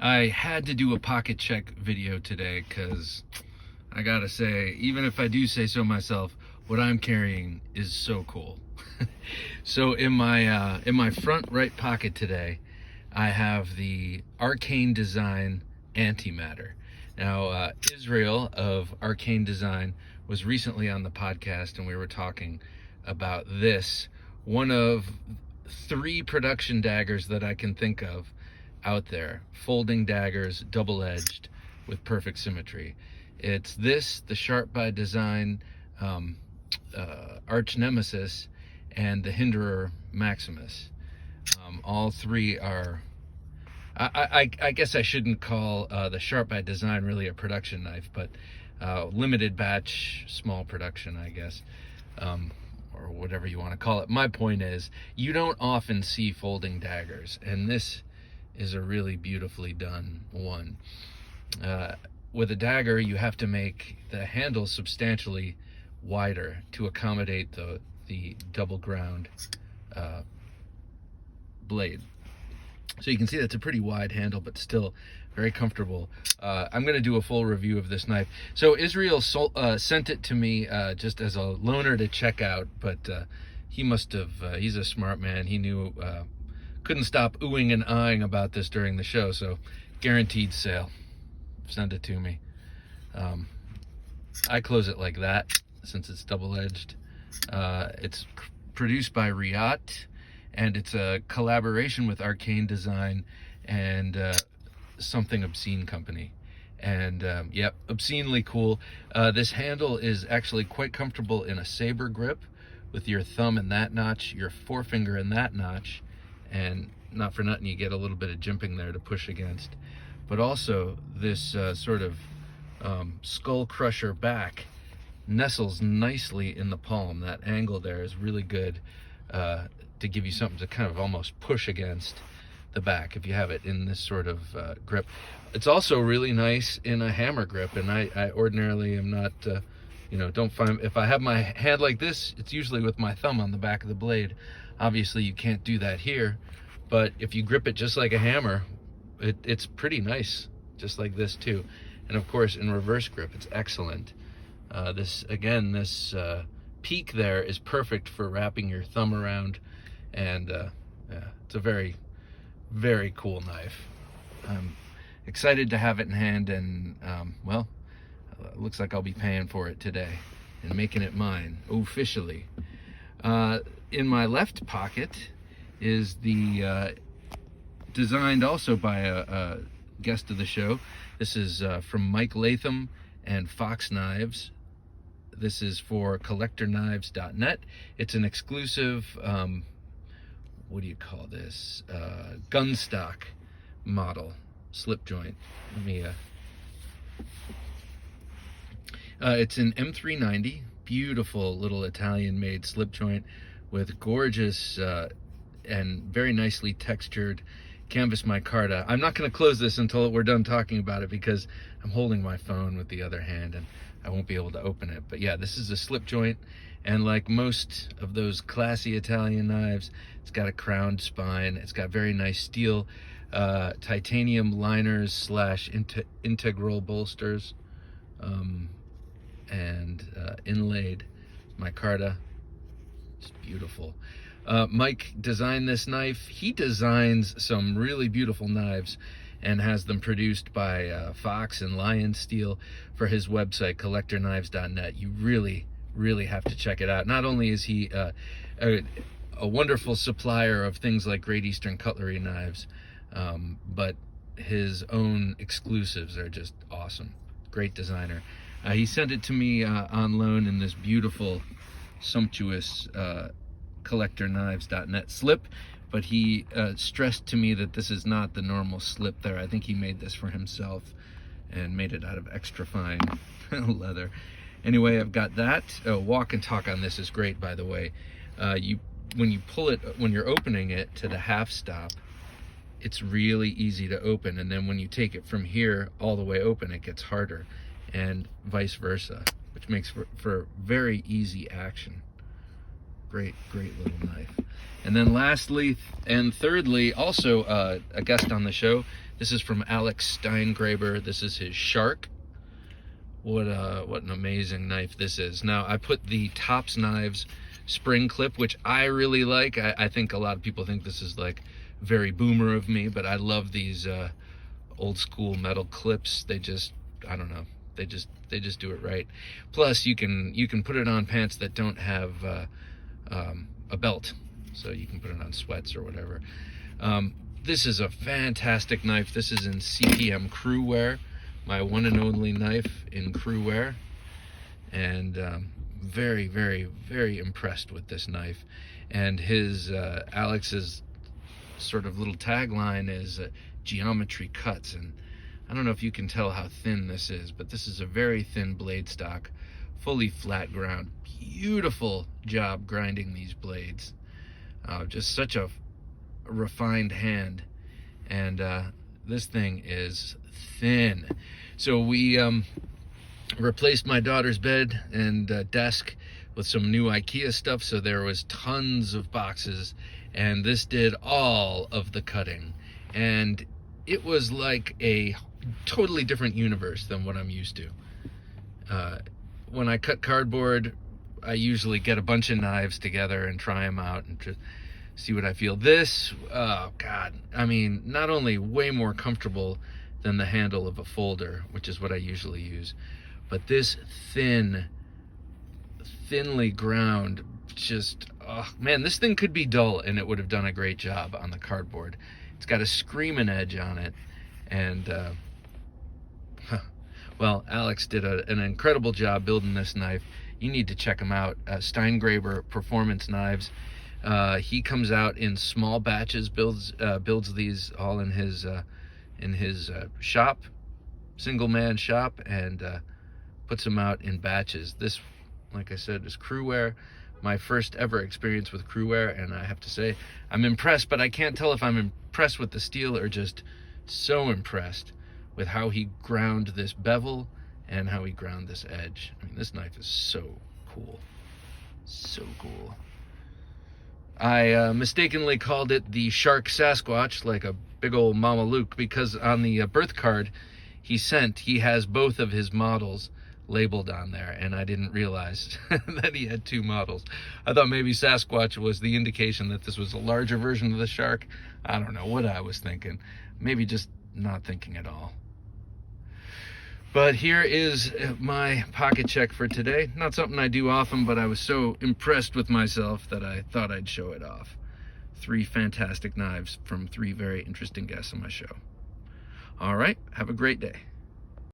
I had to do a pocket check video today because I gotta say, even if I do say so myself, what I'm carrying is so cool. So in my front right pocket today, I have the Arcane Design Anti-Matter. Now, Israel of Arcane Design was recently on the podcast, and we were talking about this, one of 3 production daggers that I can think of out there, folding daggers, double-edged, with perfect symmetry. It's this, the Sharp by Design Arch Nemesis, and the Hinderer Maximus. All 3 are, I guess I shouldn't call the Sharp by Design really a production knife, but limited batch, small production, I guess, or whatever you want to call it. My point is, you don't often see folding daggers, and this is a really beautifully done one. With a dagger, you have to make the handle substantially wider to accommodate the double ground blade. So you can see that's a pretty wide handle, but still very comfortable. I'm going to do a full review of this knife. So Israel sent it to me just as a loaner to check out, but he must have, he's a smart man. He knew, couldn't stop oohing and eyeing about this during the show, so guaranteed sale. Send it to me. I close it like that since it's double-edged. It's produced by Riot, and it's a collaboration with Arcane Design and Something Obscene Company. And yep, obscenely cool. This handle is actually quite comfortable in a saber grip with your thumb in that notch, your forefinger in that notch, and not for nothing you get a little bit of jimping there to push against. But also this sort of skull crusher back nestles nicely in the palm. That angle there is really good to give you something to kind of almost push against the back if you have it in this sort of grip. It's also really nice in a hammer grip, and I ordinarily am not, don't find, if I have my hand like this, it's usually with my thumb on the back of the blade. Obviously you can't do that here, but if you grip it just like a hammer, it's pretty nice, just like this too. And of course in reverse grip, it's excellent. This peak there is perfect for wrapping your thumb around, and yeah, it's a very, very cool knife. I'm excited to have it in hand, and well, it looks like I'll be paying for it today and making it mine officially. In my left pocket is the designed also by a guest of the show. This is from Mike Latham and Fox Knives. This is for collectorknives.net. It's an exclusive, what do you call this? Gunstock model slip joint. Let me, it's an M390, beautiful little Italian-made slip joint with gorgeous and very nicely textured canvas micarta. I'm not going to close this until we're done talking about it because I'm holding my phone with the other hand and I won't be able to open it. But yeah, this is a slip joint, and like most of those classy Italian knives, it's got a crowned spine. It's got very nice steel titanium liners / integral bolsters, and inlaid micarta. It's beautiful. Mike designed this knife. He designs some really beautiful knives and has them produced by Fox and Lion Steel for his website, collectorknives.net. You really, really have to check it out. Not only is he a wonderful supplier of things like Great Eastern cutlery knives, but his own exclusives are just awesome. Great designer. He sent it to me on loan in this beautiful, sumptuous collectorknives.net slip, but he stressed to me that this is not the normal slip there. I think he made this for himself and made it out of extra fine leather. Anyway, I've got that. Walk and talk on this is great, by the way. When you pull it, when you're opening it to the half stop, it's really easy to open, and then when you take it from here all the way open, it gets harder, and vice versa, which makes for very easy action. Great little knife. And then lastly and thirdly, also a guest on the show. This is from Alex Steingraber. This is his Shark. What an amazing knife this is. Now, I put the Tops Knives spring clip, which I really like. I think a lot of people think this is like very boomer of me, but I love these old school metal clips. They just, I don't know, they just do it right. Plus, you can put it on pants that don't have a belt, so you can put it on sweats or whatever. This is a fantastic knife. This is in CPM crew wear, my one and only knife in crew wear, and very, very, very impressed with this knife. And his Alex's sort of little tagline is geometry cuts, and I don't know if you can tell how thin this is, but this is a very thin blade stock, fully flat ground. Beautiful job grinding these blades. Just such a refined hand, and this thing is thin. So we replaced my daughter's bed and desk with some new IKEA stuff, so there was tons of boxes, and this did all of the cutting, and it was like a totally different universe than what I'm used to. When I cut cardboard, I usually get a bunch of knives together and try them out and just see what I feel. This, oh God, I mean, not only way more comfortable than the handle of a folder, which is what I usually use, but this thinly ground, just, oh man, this thing could be dull and it would have done a great job on the cardboard. It's got a screaming edge on it, and well, Alex did an incredible job building this knife. You need to check him out. Steingraber Performance Knives. He comes out in small batches, builds these all in his shop, single man shop, and puts them out in batches. This, like I said, is crew wear. My first ever experience with crew wear, and I have to say I'm impressed, but I can't tell if I'm impressed with the steel or just so impressed with how he ground this bevel and how he ground this edge. I mean, this knife is so cool. So cool. I mistakenly called it the Shark Sasquatch, like a big old Mama Luke, because on the birth card he sent, he has both of his models labeled on there, and I didn't realize that he had two models. I thought maybe Sasquatch was the indication that this was a larger version of the shark. I don't know what I was thinking. Maybe just not thinking at all. But here is my pocket check for today. Not something I do often, but I was so impressed with myself that I thought I'd show it off. 3 fantastic knives from 3 very interesting guests on my show. All right, have a great day.